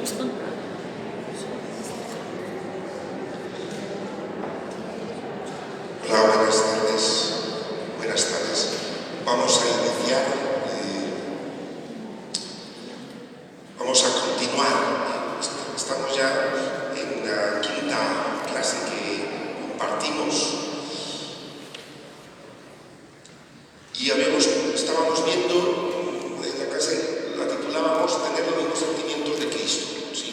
Hola, buenas tardes. Buenas tardes. Vamos a iniciar, vamos a continuar. Estamos ya en la quinta clase que compartimos y estábamos viendo en la clase, la titulábamos Tener los mismos sentimientos de Cristo. ¿Sí?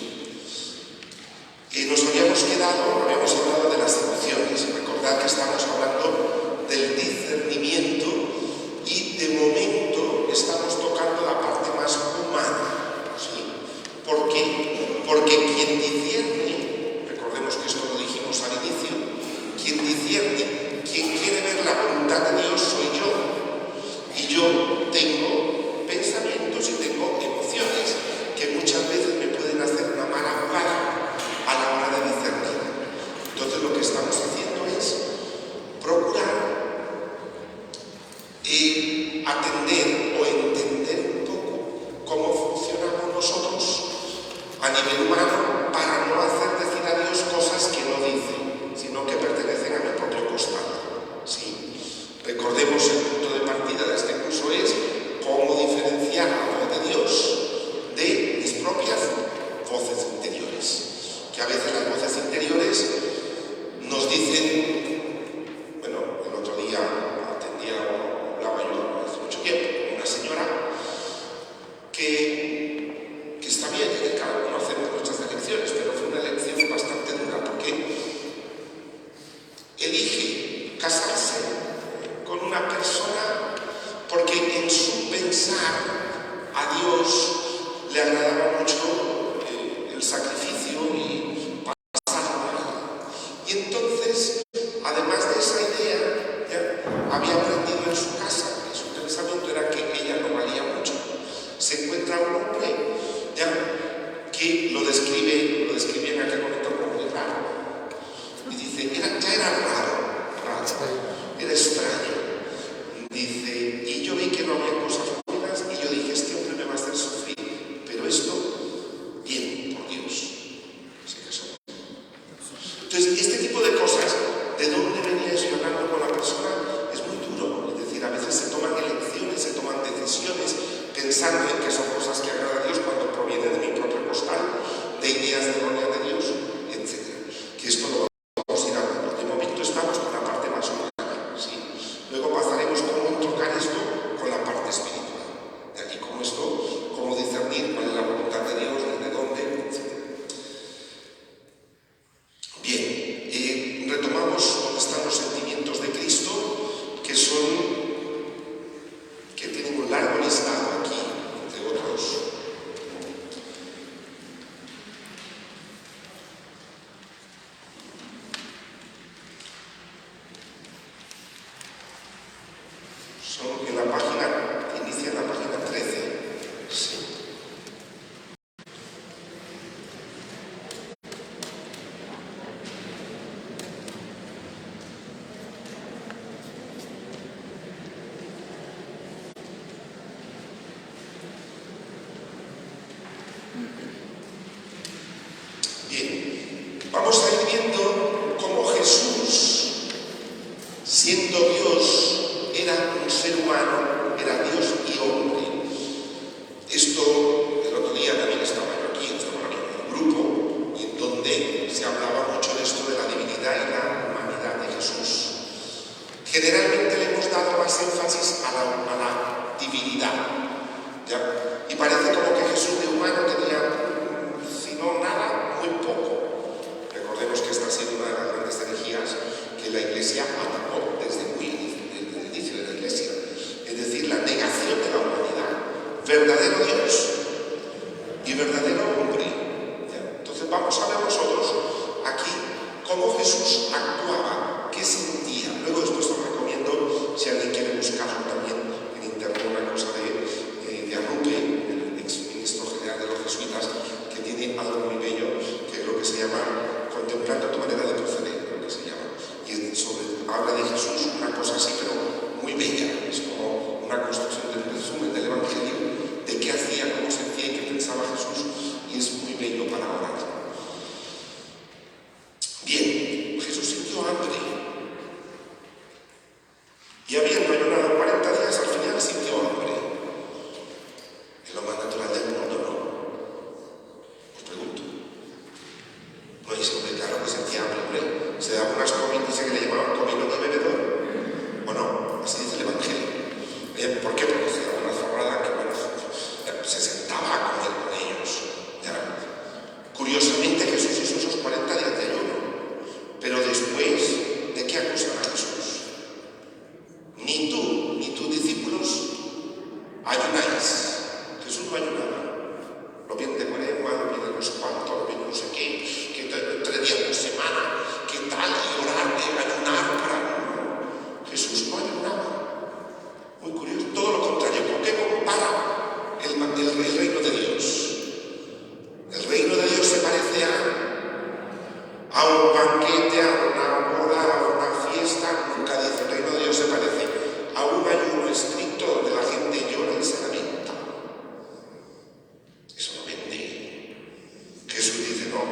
Nos habíamos hablado de las emociones. Recordad que estamos hablando del discernimiento y de momento estamos tocando la parte más humana. ¿Sí? ¿Por qué? Porque quien discierne, recordemos que esto lo dijimos al inicio, quien discierne, quien quiere ver la voluntad de Dios soy yo. Y yo tengo pensamientos y tengo emociones que muchas veces me pueden hacer una mala jugada a la hora de discernir. Entonces lo que estamos haciendo es procurar atender o entender un poco cómo funcionamos nosotros a nivel humano para no hacer decir a Dios cosas que no dice, sino que pertenecen a mi propio costado. ¿Sí? Recordemos el punto de partida de este curso es cómo diferenciar la voz de Dios de mis propias voces interiores. Que a veces las voces interiores nos dicen, bueno, el otro día hablaba yo hace mucho tiempo con una señora que está bien, que cada uno hacemos nuestras elecciones, pero fue una elección bastante dura porque elige casarse con una persona porque en su pensar a Dios le agradaba mucho el sacrificio y pasar mal. Y entonces, además de esa idea, ya había aprendido en su casa, que su pensamiento era que ella no valía mucho. Se encuentra un hombre ya que lo describe en aquel momento como muy raro. Y dice, ya era raro, era extraño. Dice, y yo vi que no había cosas buenas y yo dije, este hombre me va a hacer sufrir, pero esto, bien, por Dios, se casó. Entonces, este tipo de cosas, ¿de dónde venía yo hablando con la persona? Es muy duro. Es decir, a veces se toman elecciones, se toman decisiones pensando en que son cosas que agradan a Dios cuando provienen de mi propio costal, de ideas erróneas de Dios, etc. Que esto lo vamos a ir hablando. De momento estamos con la parte más humana, ¿sí? Luego pasaremos cómo tocar esto con la parte espiritual. Y cómo discernir cuál es la voluntad de Dios, desde dónde, etc. Bien, retomamos dónde están los sentimientos de Cristo, que tienen un largo listado aquí, entre otros. Son en la página, inicia en la página 13. Sí. Bien, vamos a ir viendo cómo Jesús, siendo Dios, era un ser humano, era Dios y hombre. Esto, el otro día también estaba aquí en un grupo, y en donde se hablaba mucho de esto de la divinidad y la humanidad de Jesús. Generalmente le hemos dado más énfasis a la divinidad, ¿ya? Y parece como que Jesús de humano tenía, si no nada, muy poco. Recordemos que esta ha sido una de las grandes herejías que la Iglesia atacó desde el inicio de la Iglesia. Es decir, la negación de la humanidad. Verdadero Dios y verdadero hombre. ¿Ya? Entonces vamos a ver nosotros aquí cómo Jesús actuaba, qué sentía. Luego después os recomiendo, si alguien quiere buscarlo también en internet, una cosa de Arrupe, el ex ministro general de los jesuitas, que tiene algo muy bello, que creo que se llama Contemplando tu manera de proceder, creo que se llama. Y habla de Jesús, una cosa así, pero muy bella. Es como una construcción del resumen del Evangelio, de qué hacía, cómo sentía y qué pensaba Jesús, y es muy bello hambre. Y habiendo ayunado 40 días, al final sintió hambre. Es lo más natural del mundo, ¿no? Os pregunto. No hay siempre claro que sentía hambre, hombre. Se daba unas comidas, dice que le llamaban comilón y bebedor. ¿O no? Así dice el Evangelio. ¿Por qué? Porque se daba una zorrada que, bueno, se sentaba a comer con ellos. ¿Ya? Curiosamente, Jesús hizo esos 40 días de ayuno. Pero después, ¿de qué acusan a Jesús? Ni tú, ni tus discípulos ayunáis. Jesús no ayunaba. Lo viene de Cuaresma, lo viene de no sé cuánto, lo viene de no sé qué, que 3 días por semana, que tal, y orar, ayunar para... Jesús no ayunaba. Muy curioso. Todo lo contrario. ¿Por qué compara el reino de Dios? El reino de Dios se parece a un banquete, a una boda, a una fiesta. Nunca dice el reino de Dios se parece a un ayuno estricto donde la gente llora y se lamenta. Eso no vende. Jesús dice, no,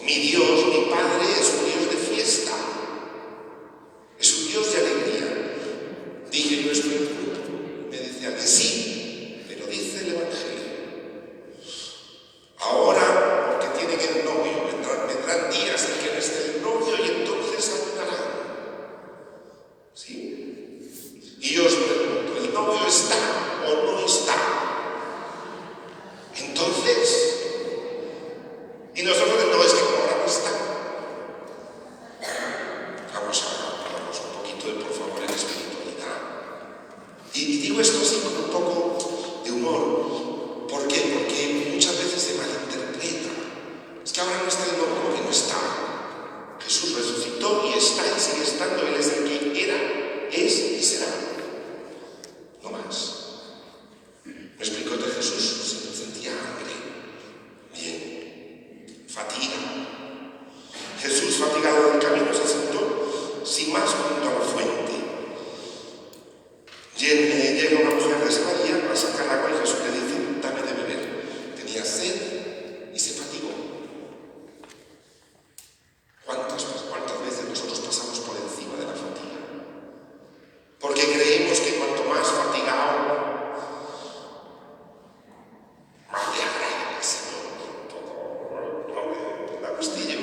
mi Dios, mi Padre es un Dios de fiesta, es un Dios de alegría. Dije, yo estoy en culto. Me decía que sí, pero dice el Evangelio. Ahora, porque tienen el novio, vendrán días en que no esté el novio y entonces ayunarán. ¿Sí? Y yo os pregunto, ¿el novio está o no está? Entonces, y nosotros no, es que como ahora no está. Vamos a hablarnos un poquito de, por favor, en espiritualidad. Y digo esto así con un poco de humor. ¿Por qué? Porque muchas veces se malinterpreta. Es que ahora no está el novio, porque no está. Jesús resucitó y está y sigue estando. Él es el que era, es y será. No más. ¿Me explico? De Jesús sentía hambre. Bien. Fatiga. Jesús, fatigado del camino, se sentó sin más junto a la fuente. Llega una mujer de Samaria a sacar agua y Jesús le dice, dame de beber. Tenía sed y se fatigó. ¿Cuántas veces nosotros pasamos por encima de la fatiga? Porque creemos que cuanto más fatigado, más te agrada el Señor. No me gustillo.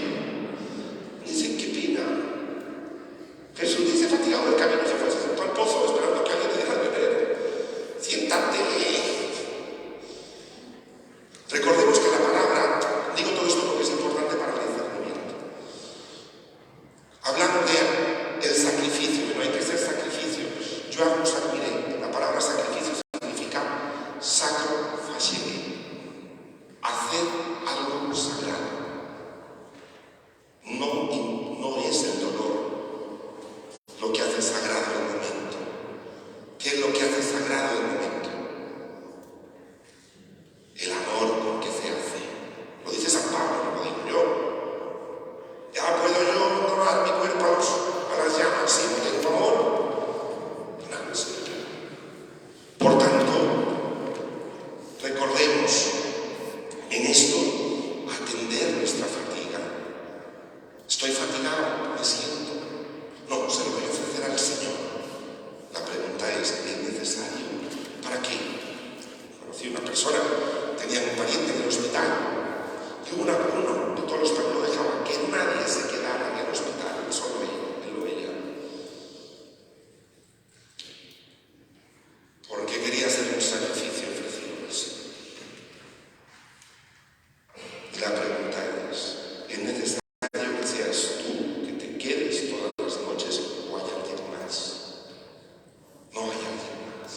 Dicen que pena. Jesús dice, fatigado del camino, se fue, se sentó al pozo esperando que alguien le dejara beber. Siéntate. Recordemos que la palabra, digo todo esto porque es importante para el discernimiento. Hablando de el sacrificio, que no hay que ser sacrificio. Yo hago un sacrificio. La palabra sacrificio significa sacro facere. Hacer algo sagrado. No es el dolor lo que hace sagrado el momento. ¿Qué es lo que hace sagrado el momento? El amor con que se hace. Lo dice San Pablo, no lo digo yo. Ya puedo yo donar mi cuerpo a las llamas si no tengo amor. Nada más. Por tanto, recordemos en esto atender nuestra fatiga. Estoy fatigado, me siento. No, se lo voy a ofrecer al Señor. La pregunta es necesario? ¿Para qué? Conocí una persona, tenía un pariente en el hospital, y uno de todos los padres no dejaba que nadie se quedara en el hospital, solo él o ella. Porque quería hacer un sacrificio ofrecido al Señor. Y la pregunta es necesario que seas tú, que te quedes todas las noches, o hay alguien más? No hay alguien más.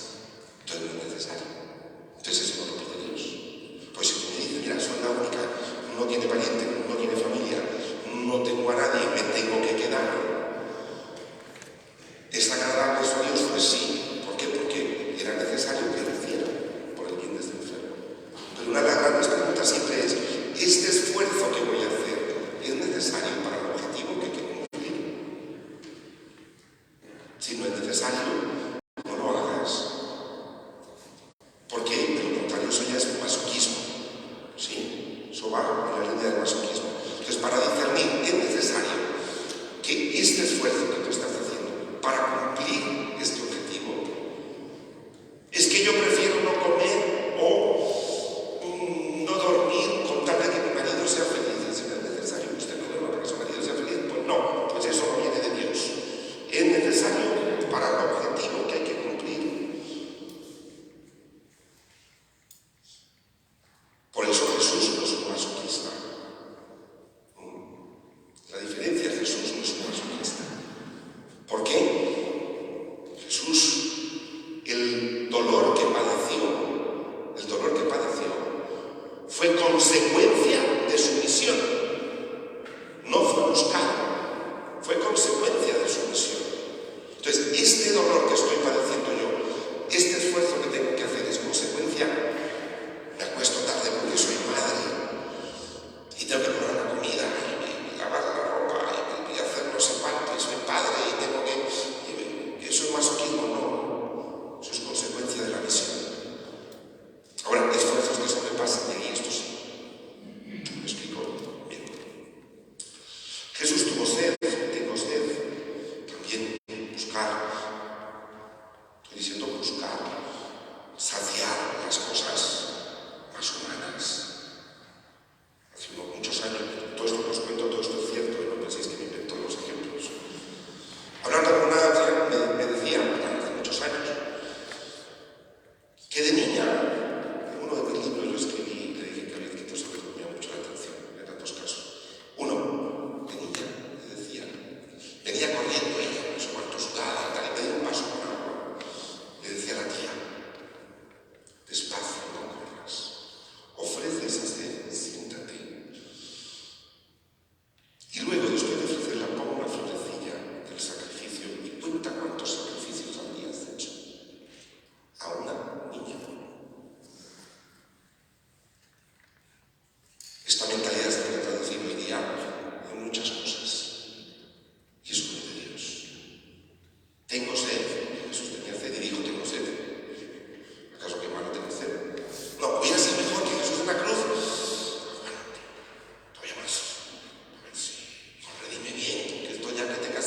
Entonces no es necesario. Entonces eso no lo pide Dios. Pues si tú me dices, mira, soy la única, no tiene pariente, no tiene familia, no tengo a nadie, me tengo que quedar. ¿Es agradable eso a Dios? Pues sí. ¿Por qué? Porque era necesario que lo hiciera por el bien de este enfermo. Pero una de las grandes preguntas siempre es, ¿este esfuerzo que voy a hacer es necesario para el objetivo que quiero cumplir? Si no es necesario, no lo hagas. Porque de lo contrario eso ya es masoquismo. ¿Sí? Eso va en la línea del masoquismo. Entonces, para discernir, es necesario que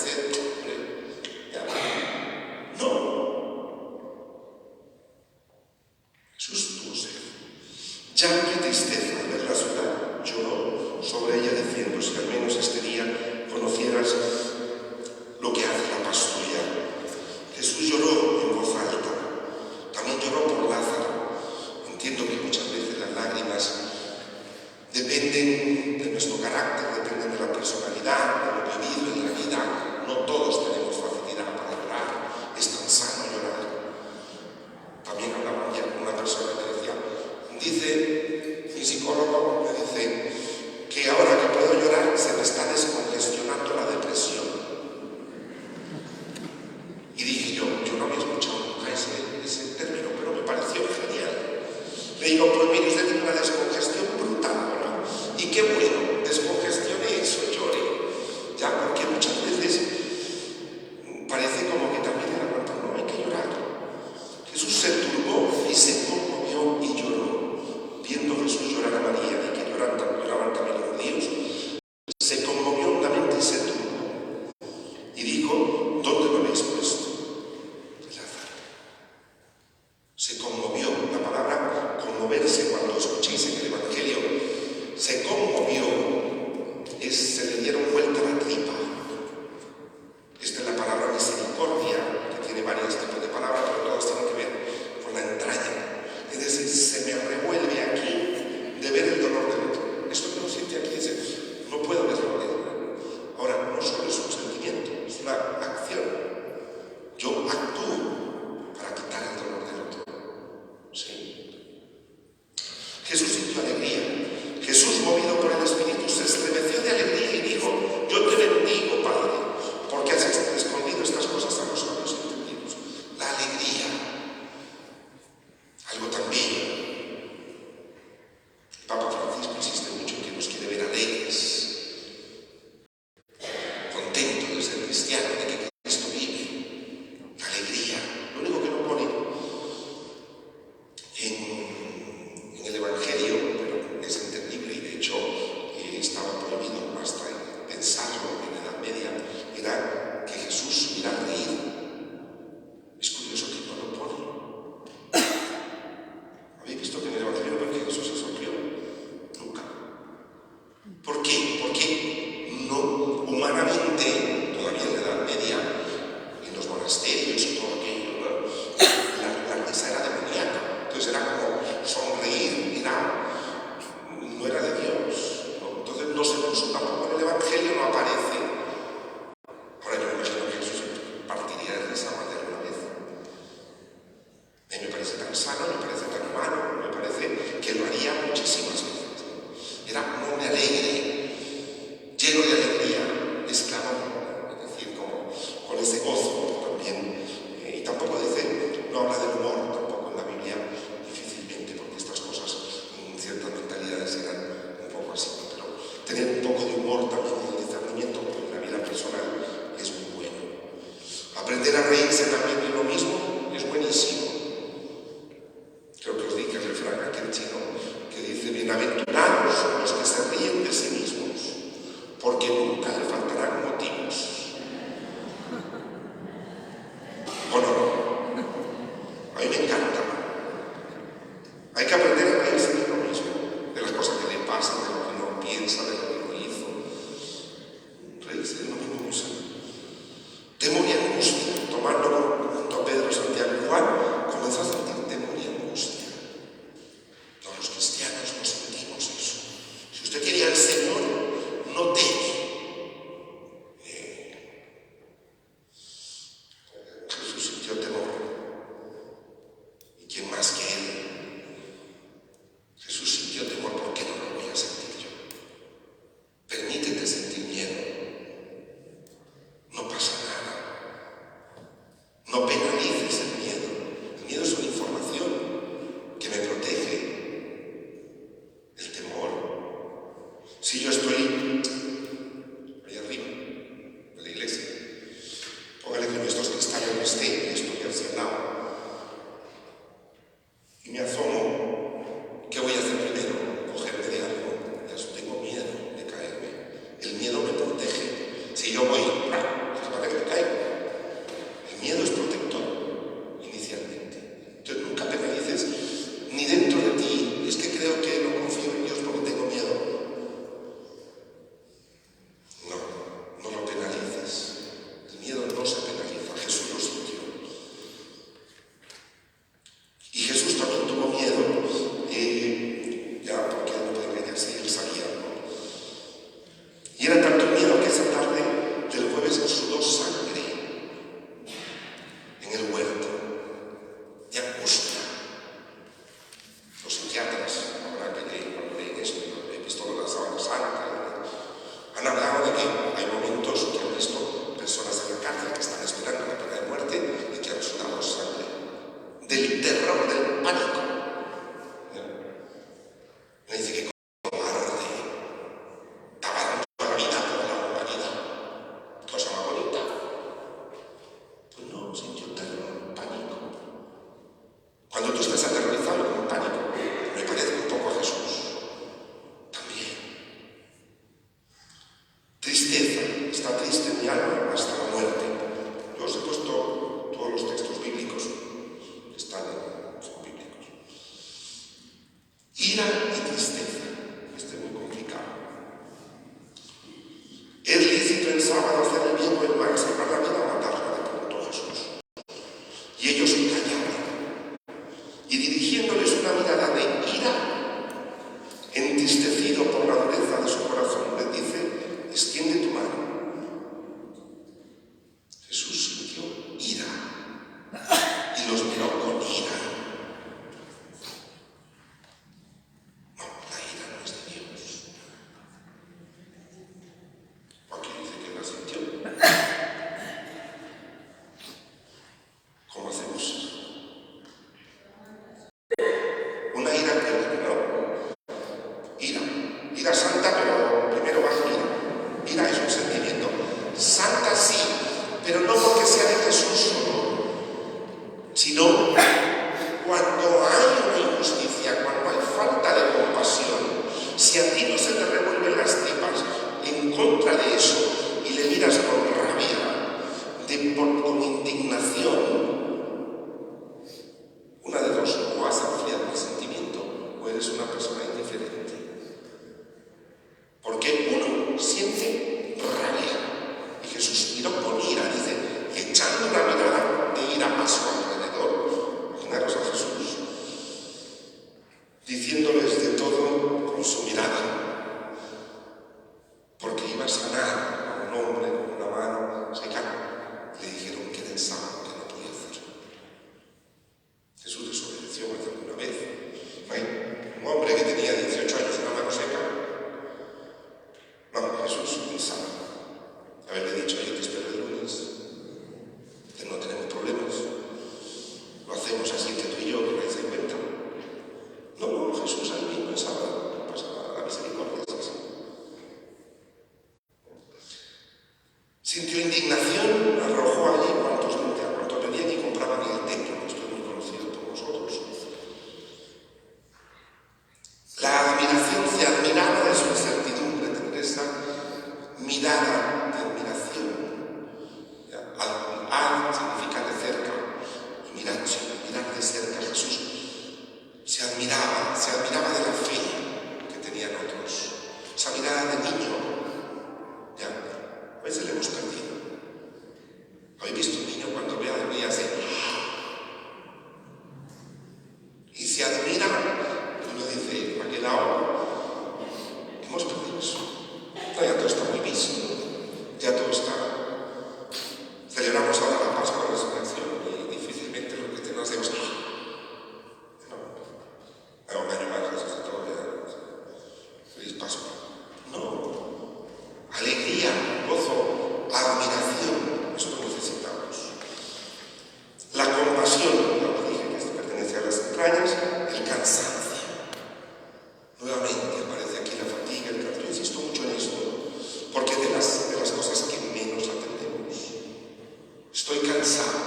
dice, hombre, ya, no. Jesús tuvo sed. Llanto y tristeza al ver la ciudad, lloró sobre ella diciendo, si al menos este día conocieras lo que hace la paz tuya. Jesús lloró en voz alta. También lloró por Lázaro. Entiendo que muchas veces las lágrimas dependen de nuestro carácter, dependen de la personalidad, de lo vivido en la vida. No todos tenemos facilidad para llorar. Es tan sano llorar. También hablaba un día con una persona que decía, dice mi psicólogo, me dice que ahora que puedo llorar se me está descongestionando la depresión. Y dije yo no había escuchado nunca ese término, pero me pareció genial. Le digo, pues mire, usted tiene una descongestión brutal, ¿no? Y qué bueno, descongestione eso, llore. Ya, porque muchas veces parece como que también en la cuenta no hay que llorar. Jesús se turbó y se conmovió y lloró. Viendo Jesús llorar a María y que lloraban también los judíos, se conmovió hondamente y se turbó. Y dijo, ¿dónde lo habéis puesto? Lázaro. Se conmovió. La palabra conmoverse, cuando escuchéis en el Evangelio, se conmovió, se le dieron vuelta a la tripa. Esta es la palabra misericordia, que tiene varios tipos de palabras, pero todas tienen que ver con la entraña. Es decir, se me revuelve aquí de ver el dolor del otro. Esto que uno siente aquí dice, no puedo verlo. Ahora, no solo es un sentimiento, es una acción. Yo actúo para quitar el dolor del otro. ¿Sí? Jesús sintió alegría. Jesús, movido por el Espíritu, se estremeció de alegría y dijo, yo te bendigo, Padre, porque has escondido estas cosas a los sabios y entendidos. La alegría. Algo también. El Papa Francisco insiste mucho en que nos quiere ver alegres, contentos de ser cristianos, de que Cristo vive. La alegría. Lo único que no pone en el Evangelio, pero es entendible y de hecho estaba prohibido hasta pensarlo en la Edad Media, era que Jesús hubiera reído. Es curioso que no lo pone. ¿Habéis visto que en el Evangelio ven que Jesús se sonrió? Nunca. ¿Por qué? Porque no, humanamente, todavía en la Edad Media, en los monasterios y todo aquello, ¿no? la risa era demoníaca. Entonces era como sonreír, no era de Dios, ¿no? Entonces no se puso tampoco en el Evangelio, no aparece. Ahora yo me imagino que Jesús partiría de risa más de alguna vez. A mí me parece tan sano, me parece tan humano, me parece que lo haría muchísimas veces. Era muy alegre, lleno de alegría, exclamó, es decir, como con ese gozo también. Y tampoco dice, no habla del humor tampoco en la Biblia, difícilmente, porque estas cosas en ciertas mentalidades eran un poco así, pero tener un poco de humor también en el discernimiento en la vida personal es muy bueno. Aprender a reírse también de lo mismo es buenísimo. Creo que os dije el refrán aquel chino que dice, bienaventurados son los que se ríen de sí mismos, porque nunca le faltarán motivos. ¿O no? A mí me encanta. Hay que aprender a reírse de lo mismo, de las cosas que le pasan, de lo que uno piensa, de lo que uno hizo. Reírse de lo mismo no sé. Temor y angustia. Tomándolo junto a Pedro, Santiago y Juan, comenzó a sentir temor y angustia. Todos los cristianos no sentimos eso. Si usted quería al Señor, no teme. Jesús sintió temor. ¿Y quién más que Él? Jesús sintió temor, ¿por qué no lo voy a sentir yo? Permítete sentir miedo. No pasa nada. No penalices el miedo. El miedo es una información que me protege. El temor. Si yo estoy ahí arriba, en la iglesia, póngale que nuestros cristales no estén y estoy hacia el lado, y me asomo, ¿qué voy a hacer primero? Cogerme de algo. Ya tengo miedo de caerme. El miedo me protege. Si yo voy, alma hasta la muerte. Yo os he puesto todos los textos bíblicos que son bíblicos. Ira y tristeza. Este es muy complicado. Es lícito en sábado hacer el bien o el mal, salvar la vida o matarla, le preguntó Jesús. Y ellos callaban. Y dirigiéndoles una mirada de ira, entristecido por la dureza de su corazón, les dice: extiende tu mano. Jesús sintió ira y los miró con ira. No, la ira no es de Dios. Aquí dice que la sintió. ¿Cómo hacemos? Una ira que no. Ira santa, pero primero bajo ira. Ira es un sentimiento. Santa sí, pero no porque sea de Jesús solo, sino cuando hay una injusticia, cuando hay falta de compasión. Si a ti no se te revuelven las tripas en contra de eso y le miras con rabia, con indignación, una de dos: o has enfriado el sentimiento o eres una persona indiferente. Porque uno siente rabia y Jesús miró con ira, dice, echando una mirada de ira a su alrededor. Imaginaros a Jesús diciéndoles de todo con su mirada, porque iba a sanar a un hombre con una mano seca. Le dijeron que era el sábado, que no podía hacer. Jesús desobedeció más de alguna vez. Un hombre que tenía 18 años y una mano seca. No, Jesús pensaba haberle dicho: oye, te espero el lunes, que no tenemos problemas, lo hacemos así entre tú y yo, que nadie se cuenta. No, Jesús ahí mismo pensaba, pasaba la misericordia. Sintió indignación, arrojó allí cuantos venían y compraban en el templo. Esto es muy conocido por nosotros. La admiración se admiraba de su incertidumbre, tener esa mirada de admiración. Al significa de cerca, y mirar de cerca a Jesús. Se admiraba de la fe que tenían otros. Esa mirada de niño, a veces le hemos perdido. ¿Habéis visto un niño cuando ve algo y hace? Y se admira, y uno dice: ¿a qué lado? Hemos perdido eso. No, ya todo está muy visto, ya todo está. Celebramos ahora la Pascua, la Resurrección, y difícilmente lo que tenemos hacemos. Un año más resucitó, feliz Pascua. No. Alegría, gozo, admiración, eso lo necesitamos. La compasión, lo dije que pertenece a las entrañas, el cansancio. Nuevamente aparece aquí la fatiga, el cansancio. Yo insisto mucho en esto, porque de las cosas que menos atendemos. Estoy cansado.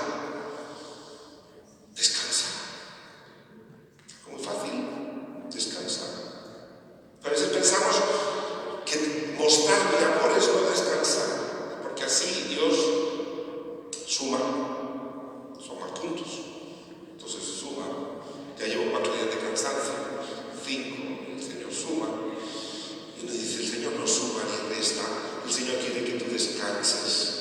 Descansa. Muy fácil, descansar. A veces pensamos que mostrar mi amor es no descansar, porque así Dios suma, son más puntos. Entonces suma, ya llevo 4 días de cansancio, 5, el Señor suma. Y nos dice: el Señor no suma ni resta, el Señor quiere que tú descanses.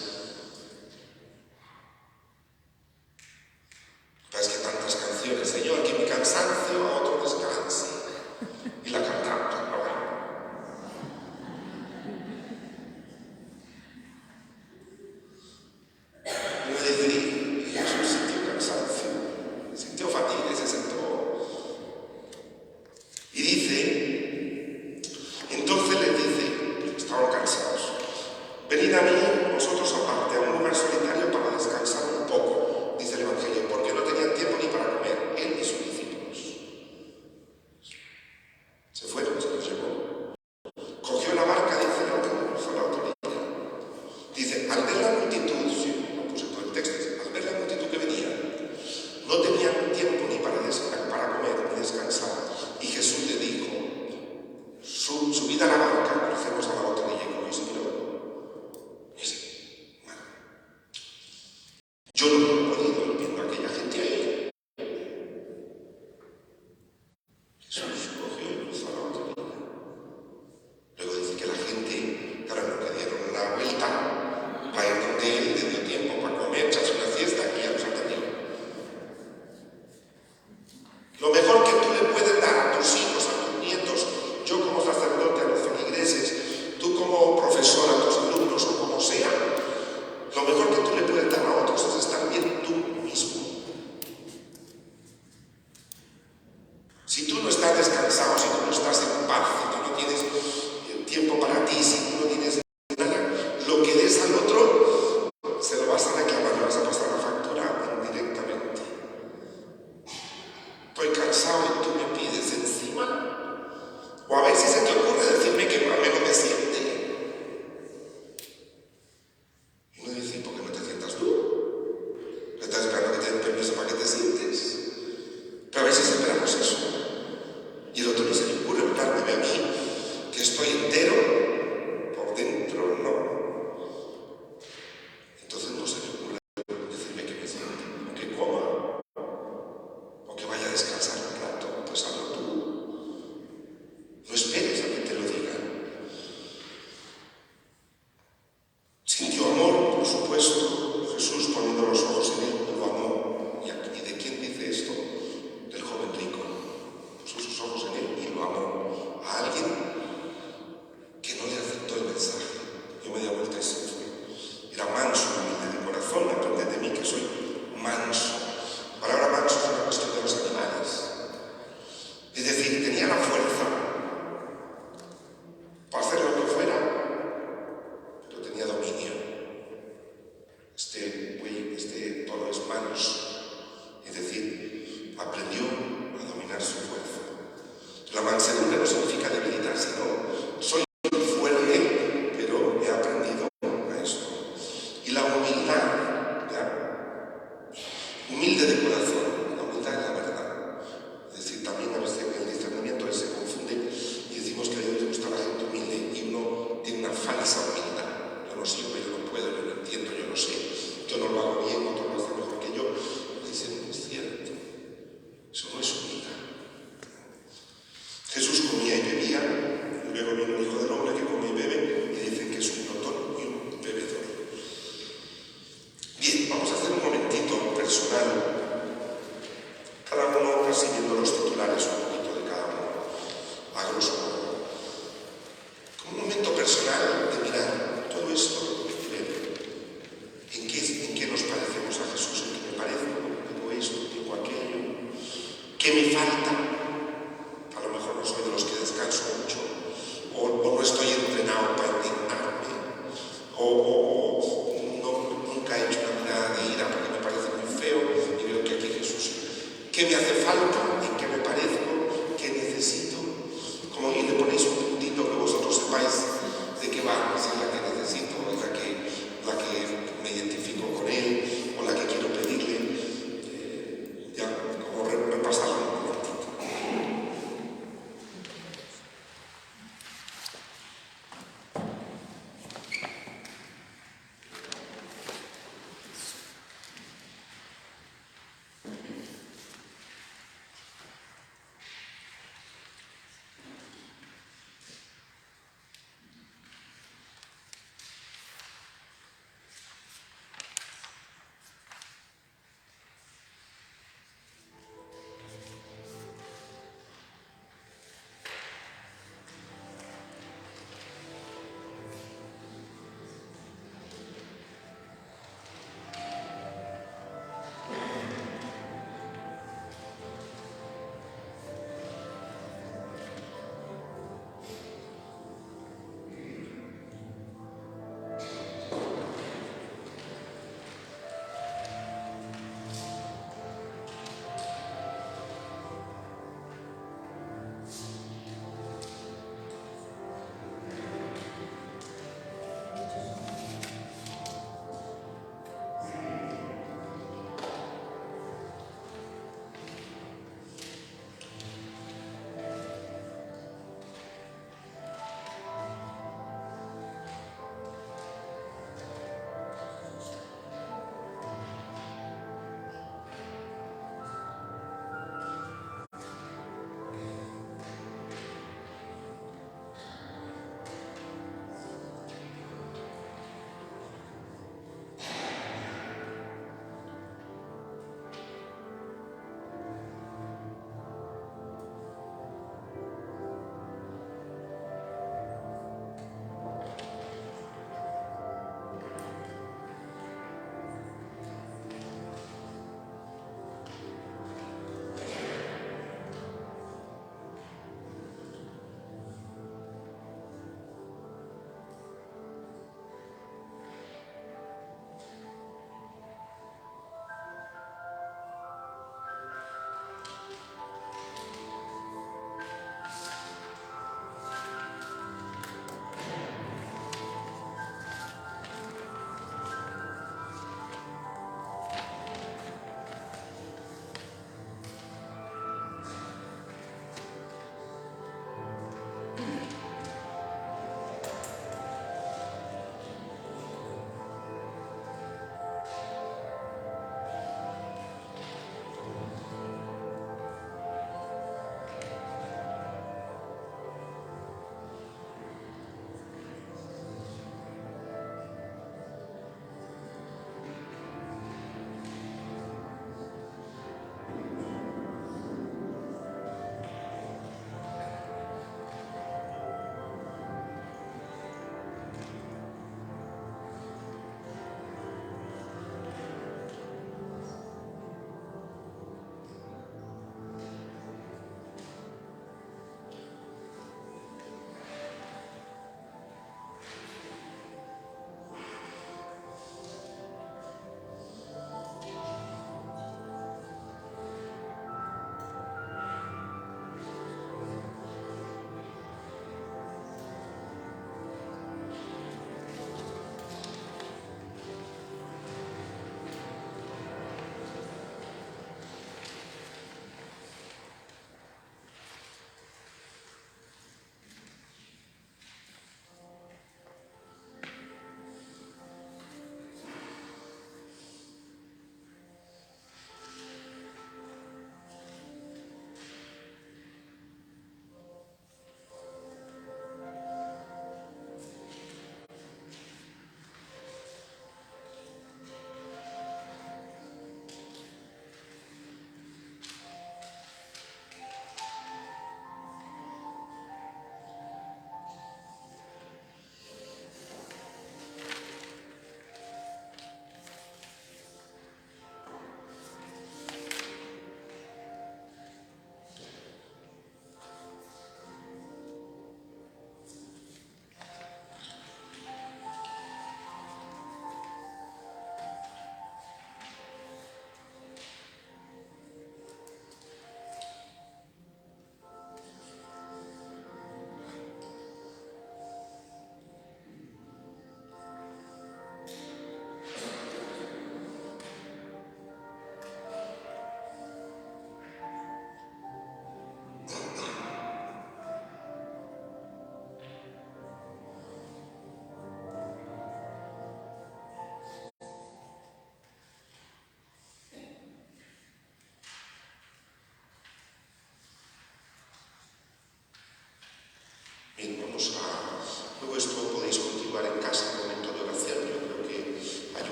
Es que tantas canciones: Señor, que mi cansancio a otro descanse. Y la cantamos ahora. Y me dice: Jesús sintió cansancio, sintió fatiga y se sentó. Y dice, entonces les dice, estaban cansados: venid a mí, vosotros aparte, a un lugar solitario para descansar un poco. Dice el Evangelio, porque no tenían tiempo ni para comer, él y sus discípulos. Se fueron, se los llevó. Cogió la barca, dice, fue a la otra orilla. Dice, al ver la multitud, sí, no puse todo el texto, dice, al ver la multitud que venía, no tenían tiempo ni para comer ni descansar. Y Jesús le dijo: subid a la barca, crucemos a la otra orilla. Y Moisés miró. Lo mejor que tú le puedes dar a otros es estar bien tú mismo. Si tú no estás descansado, si tú no estás en paz, si tú no tienes tiempo para ti, si tú no tienes nada, lo que des al otro se lo vas a reclamar, le vas a pasar la factura indirectamente. Estoy cansado y tú me pides encima. O a ver si se te ocurre decirme que más no me siente. Y uno dice, ¿por qué no te sientas tú? ¿Estás esperando que te den permiso para que te sientes? Pero a veces esperamos eso. Y el otro no se le ocurre hablarme a mí, que estoy entero, por dentro no. Entonces no se le ocurre decirme que me siente, o que coma, o que vaya a descansar un rato, pues hazlo tú. No esperes a que te lo digan. Sintió amor, por supuesto. Jesús, poniendo los ojos en él, lo amó. ¿Y de quién dice esto? Del joven rico. Puso sus ojos en él y lo amó. A alguien que no le aceptó el mensaje. Yo me di la vuelta y se fue. Era manso, humilde de corazón. Aprended de mí que soy manso. La palabra manso es una cuestión de los animales. Es decir, tenía la fuerza para hacer lo que fuera, pero tenía dominio. Este toro es manso. Es decir, aprendió a dominar su fuerza. La mansedumbre no significa debilidad, sino soy fuerte, pero he aprendido a esto. Y la humildad, ¿ya? Humilde de corazón, la humildad es la verdad. Es decir, también a veces el discernimiento se confunde y decimos que a Dios le gusta la gente humilde y uno tiene una falsa humildad. Yo no sirvo, yo no puedo, yo no entiendo, yo no sé, yo no lo hago bien, otro lo hace mejor que yo. Dicen, no es cierto, eso no es humildad. Jesús comía y bebía, y luego viene el Hijo del Hombre que come y bebe, y dicen que es un glotón y un bebedor. Bien, vamos a hacer un momentito personal, cada uno recibiendo los titulares un poquito de cada uno, a grosso modo. Como un momento personal de mirar todo esto que ¿en qué nos parecemos a Jesús? ¿En qué me parezco? ¿Tengo esto? ¿Tengo aquello? ¿Qué me falta? A lo mejor no soy de los que descanso mucho, o no estoy entrenado para indignarme, o nunca he hecho una mirada de ira porque me parece muy feo y veo que aquí Jesús. ¿Qué me hace falta? ¿En qué me parezco? ¿Qué necesito? Como y le ponéis un puntito que vosotros sepáis de qué va, si es la que necesito, o es la que me identifico con él, o la que quiero pedirle. Ya, como repasarlo un poquito.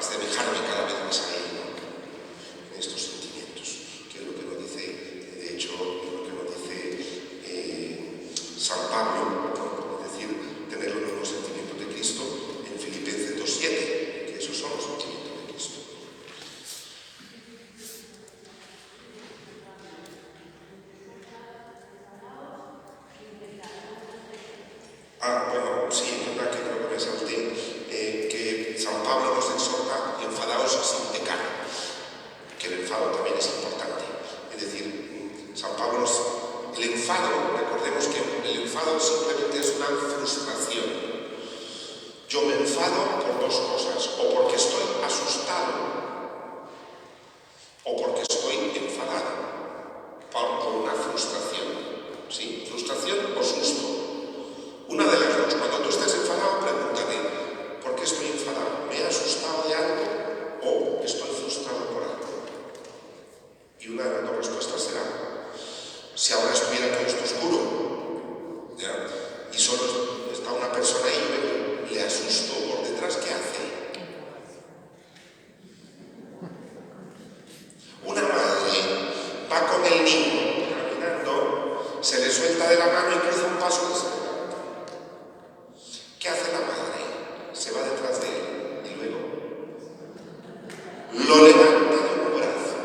de asemejarme cada vez más a Él, ¿no? En estos sentimientos, que es lo que nos dice, de hecho, es lo que nos dice San Pablo, ¿no? Es decir, tener los mismos sentimientos de Cristo en Filipenses 2:7, que esos son los sentimientos de Cristo. Bueno, sí, es verdad que creo que piensa usted que San Pablo nos exhorta enfadaos sin pecar, que el enfado también es importante. Es decir, San Pablo el enfado, recordemos que el enfado simplemente es una frustración. Yo me enfado por dos cosas, o porque estoy asustado, o porque estoy enfadado, por una frustración. ¿Sí? Frustración o susto. Una de las dos. Cuando tú estés enfadado, pregúntate, ¿por qué estoy enfadado? ¿Me he asustado de algo o estoy frustrado por algo? Y una de las dos respuestas será, si ahora estuviera todo esto oscuro, ¿ya? Y solo está una persona ahí y luego le asusto por detrás, ¿qué hace? Una madre va con el niño caminando, se le suelta de la mano y cruza un paso de seguridad. ¿Qué hace la madre? Se va detrás de él y luego lo levanta de un brazo,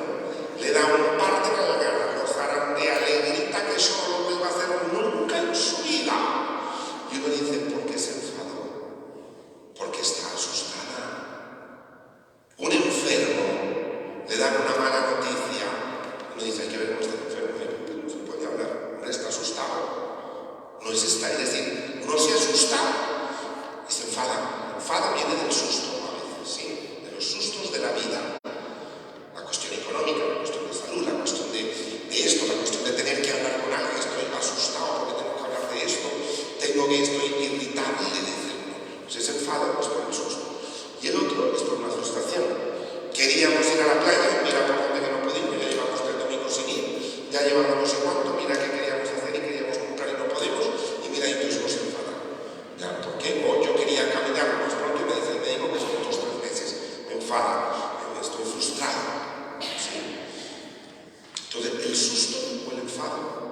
le da un par de nalgadas, lo zarandea, le grita que eso no lo vuelva a hacer nunca en su vida. Y uno dice, ¿por qué se enfadó? Porque está asustada. Un enfermo le dan una mala noticia. Uno dice, hay que ver cómo está el enfermo, no se puede hablar, uno está asustado. No es esta, es decir, uno se asusta y se enfada. El enfado viene del susto a veces, ¿sí? De los sustos de la vida. La cuestión económica, la cuestión de salud, la cuestión de esto, la cuestión de tener que hablar con alguien. Estoy asustado porque tengo que hablar de esto. Estoy irritable, dice uno. Pues ese enfado es por el susto. Y el otro es por una frustración. Queríamos ir a la playa, mira por dónde que no pudimos, ya llevamos 3 domingos sin ir, ya llevamos no sé cuánto, mira qué queríamos hacer y queríamos comprar y no podemos, y mira, incluso nos enfada. ¿Ya? ¿Por qué? O yo quería caminar más pronto y me dice el médico que son 2 o 3 meses. Me enfada, estoy frustrado. ¿Sí? Entonces, el susto o el enfado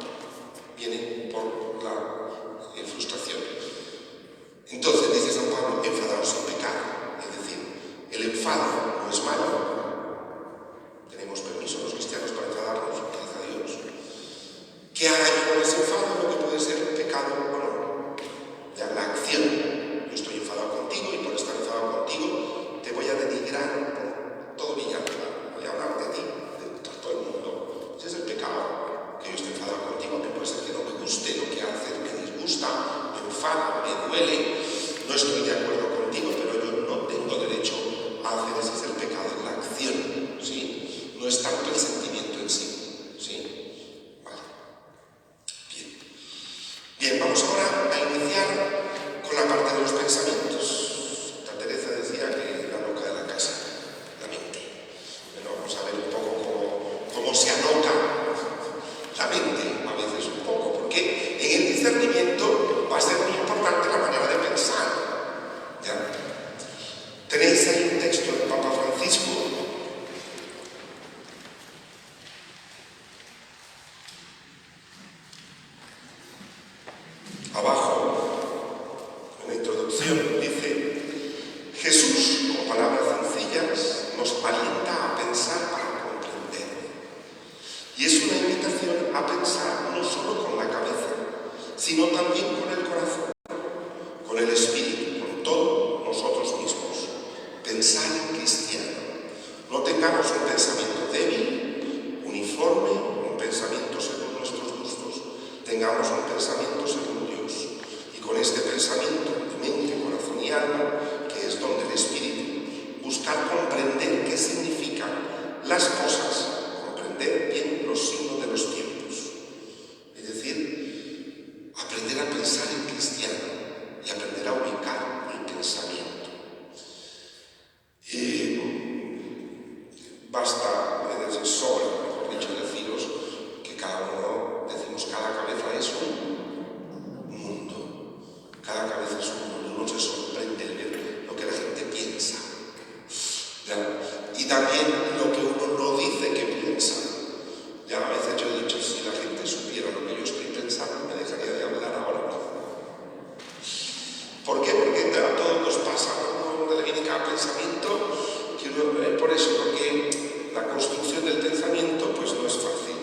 viene por la frustración. Entonces, dice San Pablo, enfadaos sin pecar. Es decir, el enfado no es malo. Tenemos permiso los cristianos para enfadarnos, gracias a Dios. ¿Qué haga yo con ese enfado? Lo que puede ser un pecado o no. Ya, la acción. Yo estoy enfadado contigo y por estar enfadado contigo te voy a denigrar por todo Villalba. Voy a hablar de ti, de todo el mundo. Ese es el pecado. Que yo estoy enfadado contigo, que puede ser que no me guste lo que haces, me disgusta, me enfada, me duele. No estoy de acuerdo contigo, pero yo no tengo derecho a hacer. Ese es el pecado, la acción, ¿sí? No es tanto el sentimiento en sí, ¿sí? Vale. Bien, vamos ahora a iniciar con la parte de los pensamientos. Santa Teresa decía que la loca de la casa, la mente. Pero vamos a ver un poco cómo se aloca la mente, a veces un poco, porque en el discernimiento va a ser muy importante la manera de pensar. ¿Ya? Tenéis ahí un texto del Papa Francisco. Abajo, en la introducción, dice: Jesús, con palabras sencillas, nos alienta a pensar para comprender. Y es una invitación a pensar no solo con la cabeza, sino también con el corazón, con el espíritu, con todos nosotros mismos. Pensar en cristiano. No tengamos un pensamiento débil, uniforme, un pensamiento según nuestros gustos. Tengamos un pensamiento según Dios. Y con este pensamiento de mente, corazón y alma, que es donde el espíritu, buscar comprender qué significan las cosas, comprender bien los signos de los tiempos. Es decir, aprender a pensar en cristiano y aprender a ubicar el pensamiento. Basta, sobra, mejor dicho, deciros que cada uno, decimos, cada cabeza es un mundo. Cada cabeza es un mundo. Uno se sorprende de ver lo que la gente piensa. pensamiento, por eso, porque la construcción del pensamiento pues no es fácil.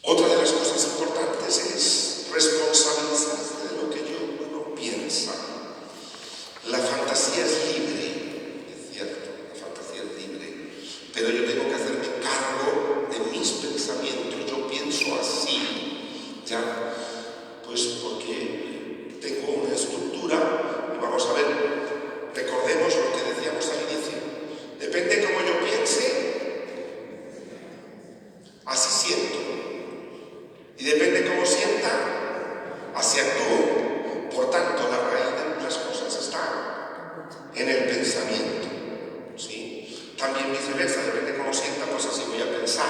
Otra de las cosas importantes es responsabilizarse de lo que uno piensa. La fantasía es libre, es cierto, la fantasía es libre, pero yo tengo que hacerme cargo de mis pensamientos. Yo pienso así, ¿ya? Pues porque tengo una estructura, y vamos a ver, recordemos lo que decíamos al inicio. Depende de cómo yo piense, así siento. Y depende de cómo sienta, así actúo. Por tanto, la raíz de muchas cosas está en el pensamiento, ¿sí? También viceversa, depende de cómo sienta, pues así voy a pensar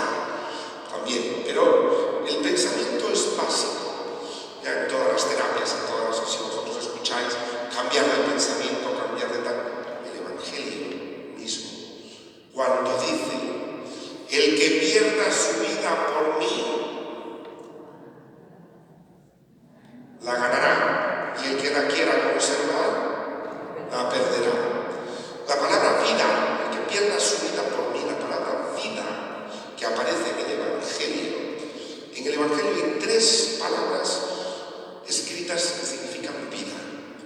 también. Pero el pensamiento es básico. Ya en todas las terapias, en todas las, si vosotros escucháis, cambiar de pensamiento, cambiar de tal. El Evangelio mismo, cuando dice, el que pierda su vida por mí, la ganará, y el que la quiera conservar, la perderá. La palabra vida, el que pierda su vida por mí, la palabra vida, que aparece en el Evangelio. En el Evangelio hay 3 palabras escritas que significan vida.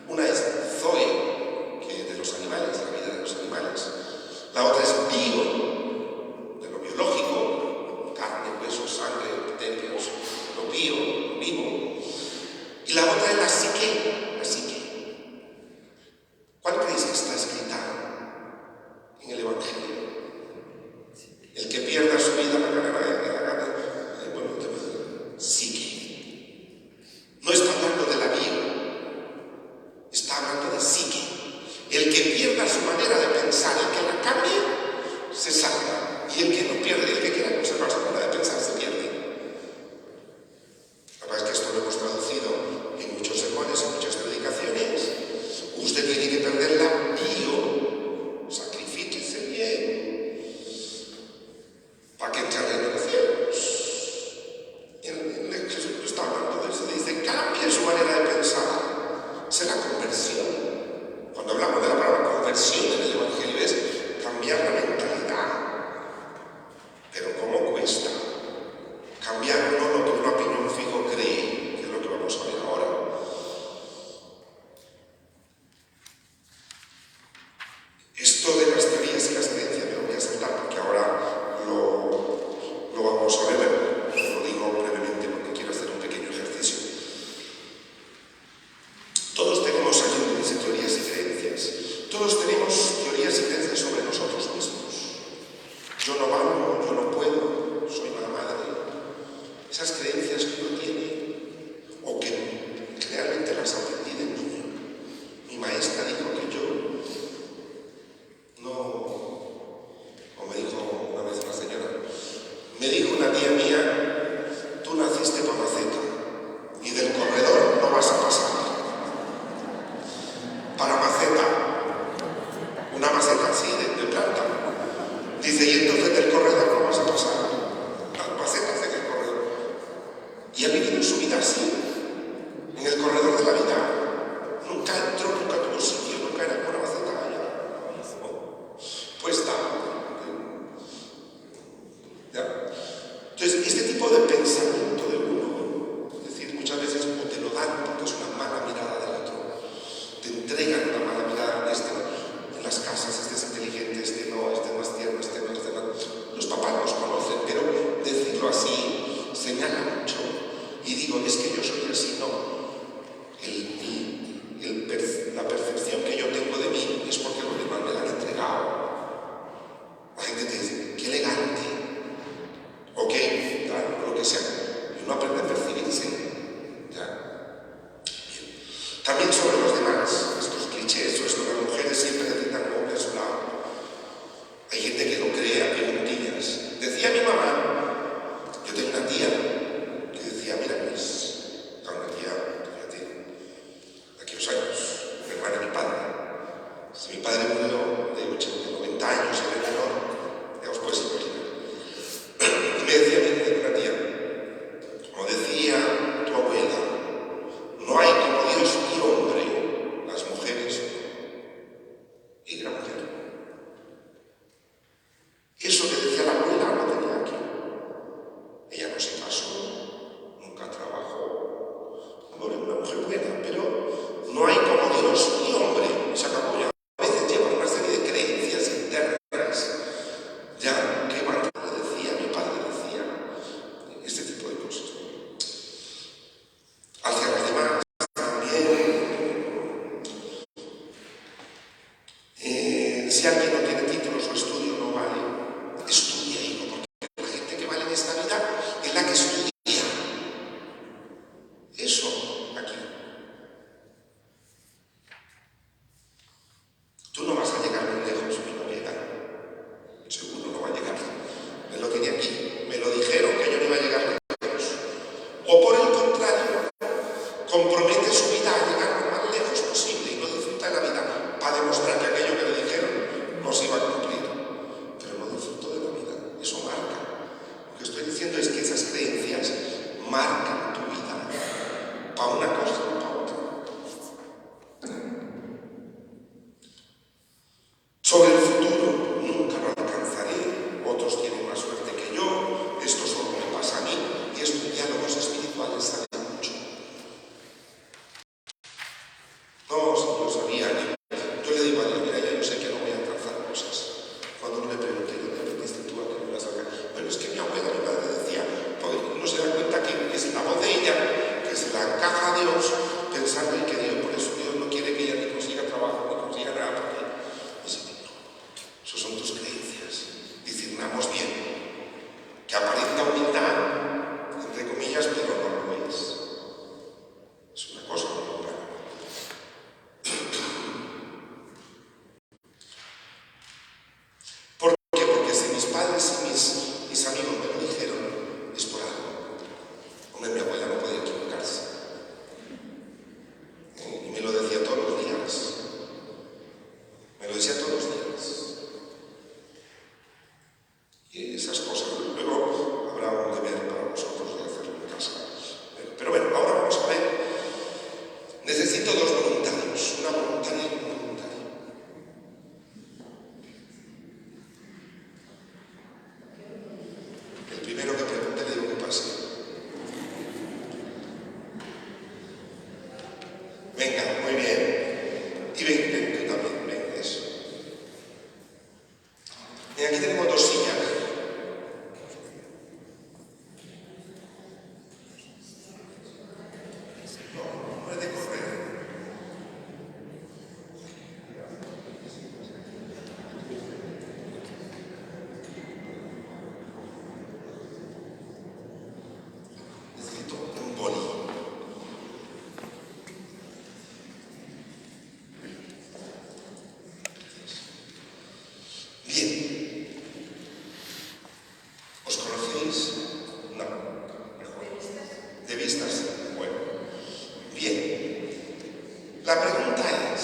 Una es zoe, que es de los animales, la vida de los animales. La otra es bio, de lo biológico, carne, huesos, sangre, epitelios, lo bio, lo vivo. Y la otra es la psique, la psique. ¿Cuál creéis que está escrita en el Evangelio? El que pierda su vida, psique. No está hablando de la bio, está hablando de psique. El que pierda su manera de pensar, el que la cambie, se salva. Y el que no pierde, el que quiera conservar su manera de pensar, se pierde. La verdad es que esto lo hemos traducido en muchos sermones, en muchas predicaciones. Usted tiene que perder la bio, sacrifíquese bien, para que entre al reino de los cielos. En Jesús está hablando de eso, dice, cambie su manera de pensar. Será conversión. Cuando hablamos de la palabra conversión en el Evangelio es cambiar la mentalidad. Pero ¿cómo cuesta? Cambiar no lo que una opinión fijo cree, que es lo que vamos a ver ahora. Esto de las teorías y las creencias me lo voy a saltar porque ahora lo vamos a ver, pero lo digo brevemente porque quiero hacer un pequeño ejercicio. Todos tenemos aquí donde dice teorías y creencias. Todos tenemos teorías y creencias sobre nosotros mismos. Yo no valgo, yo no puedo, soy mala madre. Esas creencias que uno tiene, o que realmente las aprendí de niño. Mi maestra dijo que yo no, o me dijo una vez una señora, me dijo una tía mía, tú naciste para maceta y del corredor no vas a pasar. Para maceta, una maceta así de planta. Dice, y entonces del corredor no vas a pasar. Las macetas en el corredor. Y ha vivido su vida así, en el corredor de la vida. Nunca entró, nunca tuvo sitio, nunca era una maceta allá. Pues está. ¿Ya? Entonces, este tipo de pensamiento de uno, es decir, muchas veces o te lo dan porque es una mala mirada del otro, te entregan una mala mirada de este en las casas, este es inteligente, este no, este más tierno, este no, este no. Los papás nos conocen, pero decirlo así señala mucho. Y digo, es que yo soy así, no. La percepción que yo tengo de mí es porque los demás me la han entregado. La gente te dice, qué elegante, o qué, tal, o lo que sea. Y uno aprende a percibirse. ¿Ya? Bien. También sobre los demás, estos clichés, o esto que las mujeres siempre necesitan hombres a su lado. Hay gente que lo cree a pie juntillas. Decía mi mamá, yo tengo una tía que decía, mira, pues, una tía, fíjate, de aquellos años, mi hermana y mi padre. Si mi padre murió de 90 años, era menor, ya os podéis imaginar. Y me decía, mira, una tía, como decía tu abuela, no hay como Dios y hombre, las mujeres si alguien no tiene títulos o estudio no vale. Estudia, hijo, porque la gente que vale en esta vida es la que estudia. Eso, aquí. Tú no vas a llegar muy lejos, si no llega. Seguro no va a llegar. Me lo tiene aquí. Me lo dijeron que yo no iba a llegar lejos. O por el contrario, compromete su vida a llegar lo más lejos posible y no disfruta de la vida para demostrar que aquello que le dijeron no se iba a cumplir. Pero no disfrutó de la vida. Eso marca. Lo que estoy diciendo es que esas creencias marcan tu vida para una cosa o para otra. Sobre el futuro, nunca lo alcanzaré. Otros tienen más suerte que yo. Esto solo me pasa a mí. Y estos diálogos espirituales salen mucho. No, si yo sabía, yo le digo a Dios, mira, ya yo sé que no voy a alcanzar cosas. Cuando uno le pregunté, ¿dónde aprendiste tú a que no ibas a alcanzar? Pero es que mi abuela, mi madre decía, pues uno se da cuenta que es la voz de ella, que se la encaja a Dios, pensando en que Dios, por eso Dios no quiere que ella ni consiga trabajo, ni consiga nada, porque dice, no, eso son tus creencias. Discernamos bien, que aparenta humildad, entre comillas, pero no lo es. Es una cosa muy otra. ¿Por qué? Porque si mis padres y mis amigos me lo dijeron, es por algo. Hombre, mi abuela no podía equivocarse. Y me lo decía todos los días. Me lo decía todos los días. Y esas cosas, luego habrá un deber para vosotros de hacerlo en casa. Pero bueno, ahora vamos a ver. Necesito dos voluntarios, una voluntaria y un voluntario. El primero que pregunte le digo que pase. Venga, muy bien. Y ven, tú también, ven, eso. Y aquí tenemos dos sillas. No puede correr. Necesito un boli. Bien. ¿Os conocéis? No. Mejor. De vistas. Bueno. Bien. La pregunta es,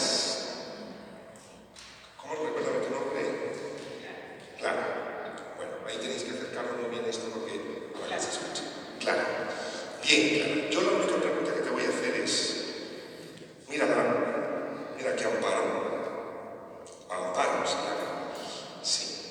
¿cómo recuerdan tu nombre? Claro. Bueno, ahí tenéis que acercaros muy bien esto porque para que se escuche. Claro. Bien, claro. Yo la única pregunta que te voy a hacer es, mira que Amparo. Amparo, sí, claro. Sí.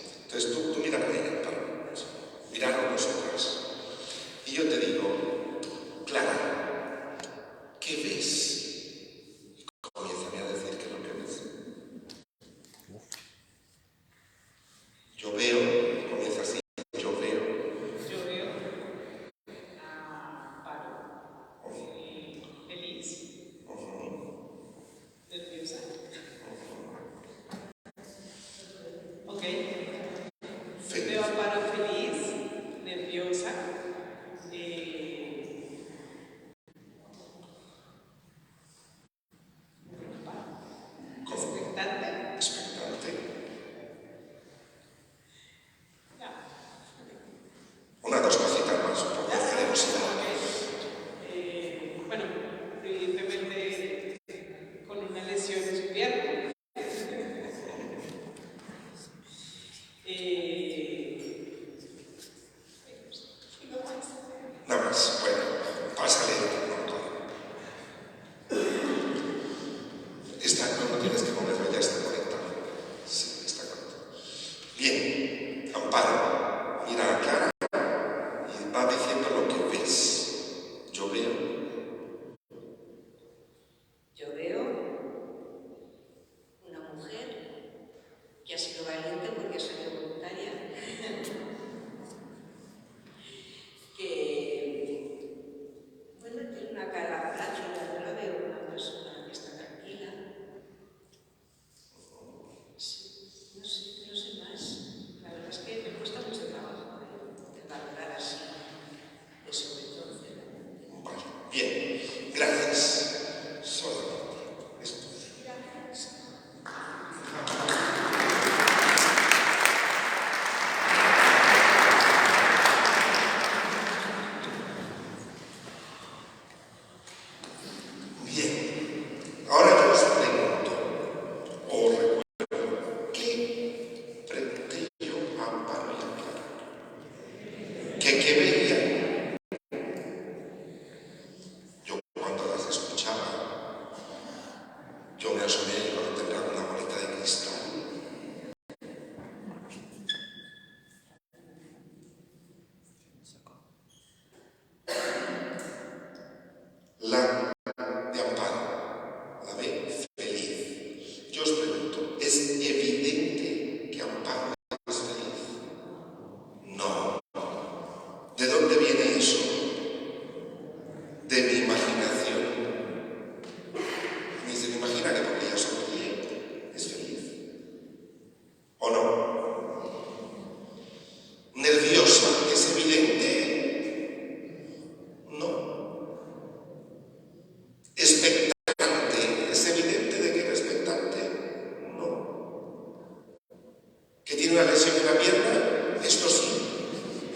una lesión en la pierna, esto sí,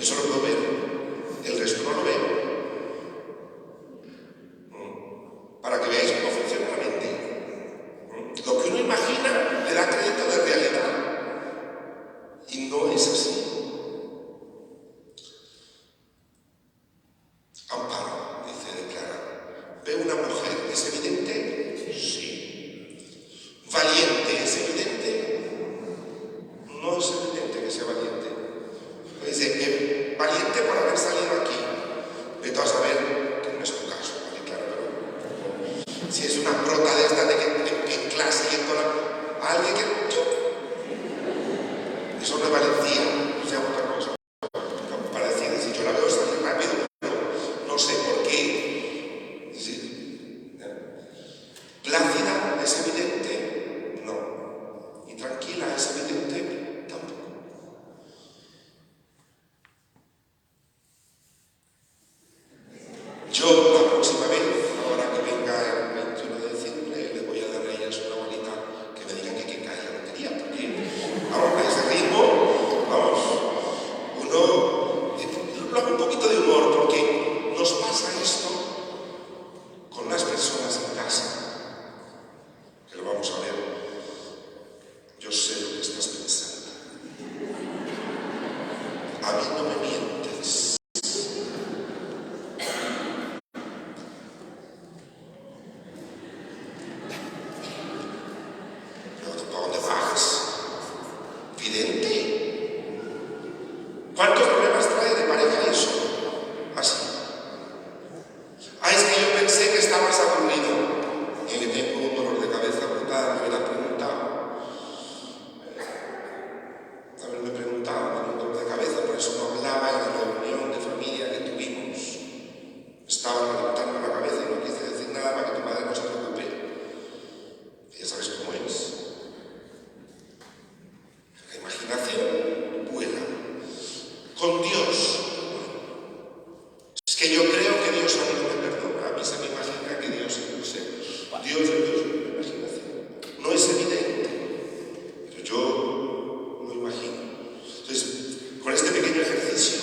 eso lo puedo ver, el resto no lo veo. Para que veáis cómo funciona la mente. Lo que uno imagina le da crédito de realidad y no es así. Amparo, dice, declara, ¿ve una mujer? ¿Es evidente? Sí. ¿Valiente? ¿Es evidente? No es evidente que sea valiente. Dice, valiente por haber salido aquí. Vete a saber que no es tu caso, ¿vale? Claro, pero si es una prota de esta de que en clase y en toda alguien que... Eso no es valentía, o sea, otra cosa. Para decir, si yo la veo salir rápido, no sé por qué. Sí. Plácida, ¿es evidente? No. Y tranquila, ¿es evidente? Tampoco. Yo la próxima vez, ahora que venga el 21 de diciembre, le voy a dar a ellas una bolita que me digan que cae la lotería, porque ahora a ese ritmo, vamos, uno lo hago un poquito de humor, porque nos pasa esto con las personas en casa, que lo vamos a ver. Yo sé lo que estás pensando. A mí no me mientes. ¿Para dónde vas? ¿Vidente? ¿Cuántos problemas trae de pareja eso? Así. Ah, es que yo pensé que estabas aburrido. Y que tengo un dolor de cabeza brutal, me hubiera preguntado. Haberme preguntado, tenía un dolor de cabeza, por eso no hablaba en la reunión de familia que tuvimos. Estaba levantando la cabeza y no quise decir nada para que tu madre no se preocupe. Ya sabes cómo es. La imaginación vuela. Con Dios. Es que yo creo que Dios a mí no me perdona. A mí se me imagina que Dios es Dios es Dios de mi imaginación. No es evidente, pero yo lo imagino. Entonces, con este pequeño ejercicio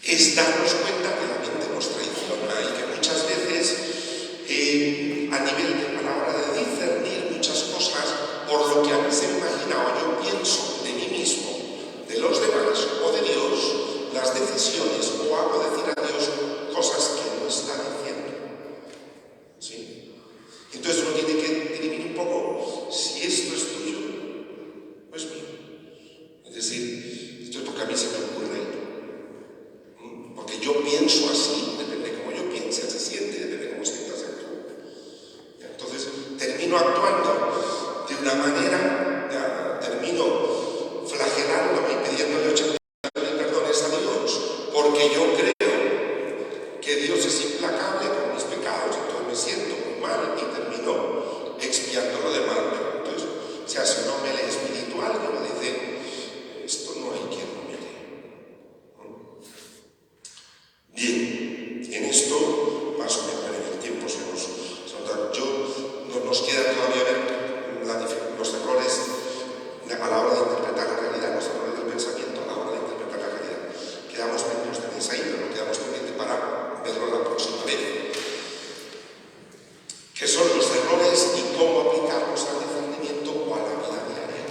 es darnos cuenta que la mente nos traiciona y que muchas veces a la hora de discernir muchas cosas por lo que a mí se me imagina o yo pienso de mí mismo, de los demás o de Dios, las decisiones o hago decir a Dios cosas que no está diciendo. ¿Sí? Entonces uno tiene que dirimir un poco si esto es tuyo o es mío. Es decir, esto es porque a mí se me ocurre, porque yo pienso así, depende de cómo yo piense, se siente, depende de cómo sientas tú. Entonces termino actuando de una manera, termino flagelándome y pidiéndole 80.000 perdones a Dios, porque yo creo que Dios es implacable con mis pecados, entonces me siento muy mal y termino expiando lo demás. Entonces se hace un hombre espiritual que me dice, esto no hay quien lo mire. Bien, en esto, más o menos en el tiempo no nos queda todavía ver los errores a la hora de interpretar la realidad, los errores del pensamiento a la hora de interpretar la realidad. Quedamos pendientes de tenéis ahí, pero no quedamos pendientes para verlo la próxima vez. ¿Qué son los errores y cómo aplicarlos al discernimiento o a la vida diaria?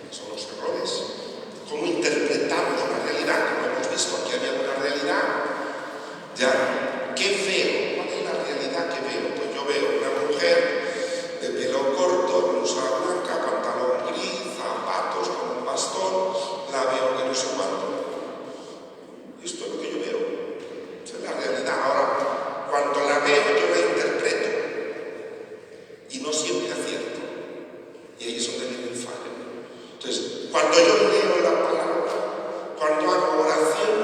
¿Qué son los errores? ¿Cómo interpretamos la realidad? Como hemos visto, aquí había una realidad. Ya, ¿qué veo? ¿Cuál es la realidad que veo? Pues yo veo una mujer de pelo corto, blusa blanca, pantalón gris, zapatos con un bastón, la veo que no sé cuánto. Esto es lo que yo veo. Esa es la realidad. Ahora, cuando la veo, yo la interpreto. Y no siempre acierto. Y ahí es donde viene el fallo. Entonces, cuando yo leo la palabra, cuando hago oración,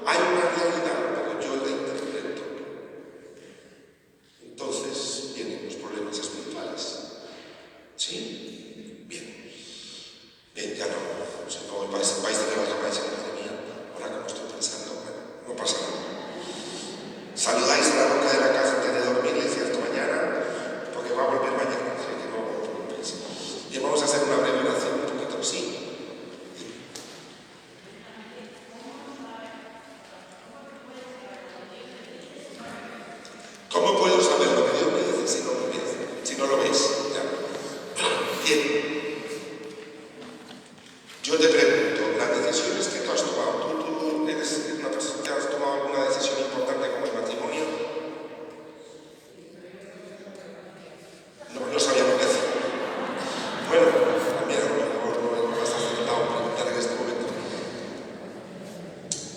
hay una realidad, pero yo la interpreto. Entonces vienen los problemas espirituales. ¿Sí? Bien. Bien, ya no. Si no vais a tener la cama y madre mía, ahora como estoy pensando, bueno, no pasa nada. Saludáis a la boca de la casa antes de dormir, le decía esta mañana, porque va a volver mañana, así que no os preocupéis. Y vamos a hacer una breve oración. Bien, yo te pregunto, las decisiones que tú has tomado, ¿tú eres una persona que has tomado alguna decisión importante como el matrimonio? No, no sabíamos decir. Bueno, también a lo mejor no has aceptado preguntar en este momento.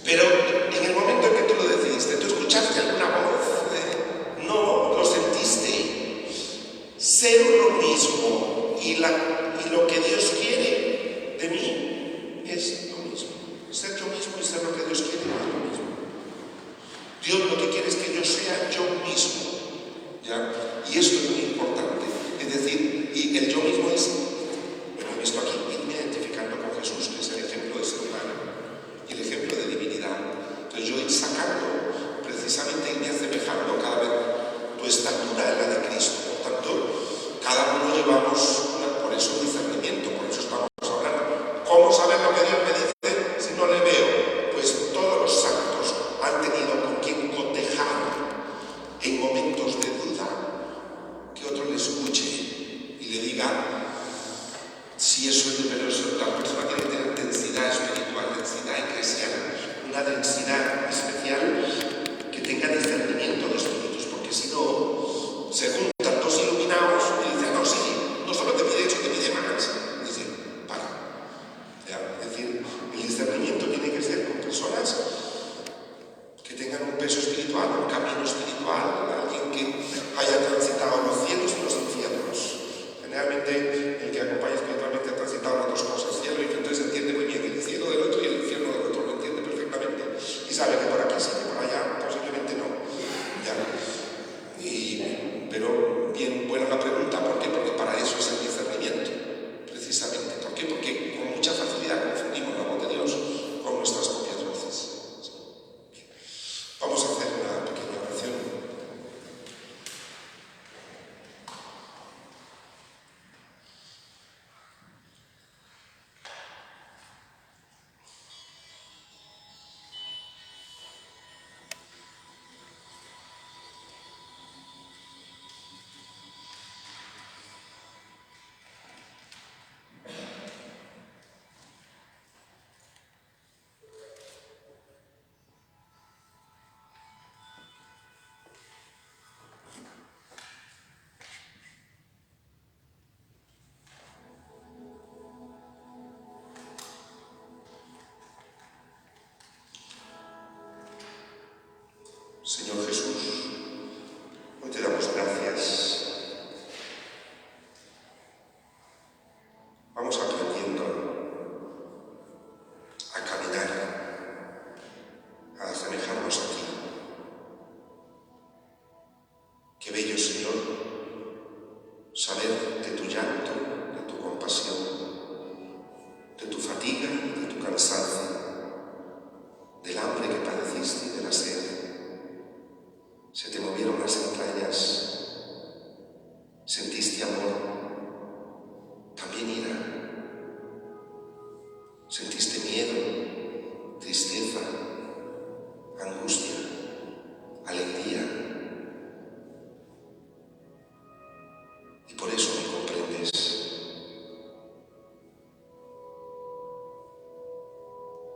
Pero en el momento en que tú lo decidiste, ¿tú escuchaste alguna voz? No, lo sentiste. Ser uno mismo y lo que Dios quiere de mí es lo mismo. Ser yo mismo y ser lo que Dios quiere es lo mismo. Dios lo que quiere es que yo sea yo mismo. ¿Ya? Y esto es muy importante. Es decir, y el yo mismo es, lo hemos visto aquí, irme identificando con Jesús, que es el ejemplo de ser humano y el ejemplo de divinidad. Entonces yo ir sacando, precisamente irme asemejando cada vez tu estatura en la de Cristo. Por tanto, cada uno llevamos por eso discernimiento, por eso estamos hablando. ¿Cómo saber lo que Dios me dice si no le veo? Pues todos los santos han tenido con quien cotejar en momentos de duda, que otro le escuche y le diga si eso es de veloso. La persona tiene que tener densidad espiritual, densidad eclesial, una densidad especial que tenga discernimiento de espíritus, porque si no, se juntan dos iluminados y dicen, no, sí, no solo te pide eso, te pide más. Dice, para. ¿Ya? Es decir, el discernimiento tiene que ser con personas que tengan un peso espiritual, un camino espiritual, alguien que haya transitado los cielos y los infiernos. Generalmente el que acompaña espiritualmente ha transitado las dos cosas, cielo y infierno, entonces entiende muy bien el cielo del otro y el infierno del otro, lo entiende perfectamente y sabe que por aquí sí, que por allá posiblemente no. ¿Ya? Pero bien, buena la pregunta, ¿por qué? Porque para eso es el discernimiento, precisamente. ¿Por qué? Porque con mucha facilidad confundimos la voz de Dios con nuestras propias voces. Vamos a hacer una pequeña oración. Señor Jesús, hoy te damos gracias. Vamos aprendiendo a caminar, a asemejarnos a ti. Qué bello, Señor, saber de tu llanto, de tu compasión, de tu fatiga, de tu cansancio, del hambre que padeciste y de la sed. Se te movieron las entrañas, sentiste amor, también ira, sentiste miedo, tristeza, angustia, alegría, y por eso me comprendes.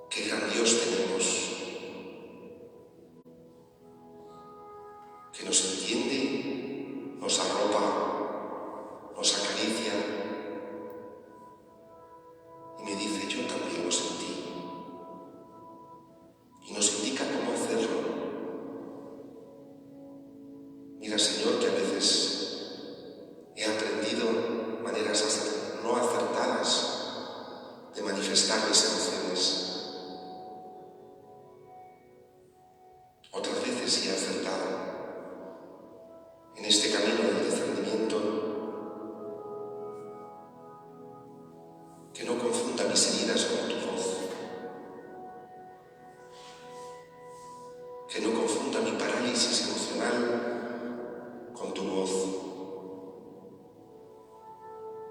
Qué gran Dios tenemos, que nos entiende, nos arropa, nos acaricia y me dice, yo también lo sentí. Y nos indica cómo hacerlo. Mira, Señor, que a veces he aprendido maneras no acertadas de manifestar mis emociones. Otras veces sí he acertado. En este camino del discernimiento, que no confunda mis heridas con tu voz, que no confunda mi parálisis emocional con tu voz,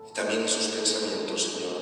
y también esos pensamientos, Señor,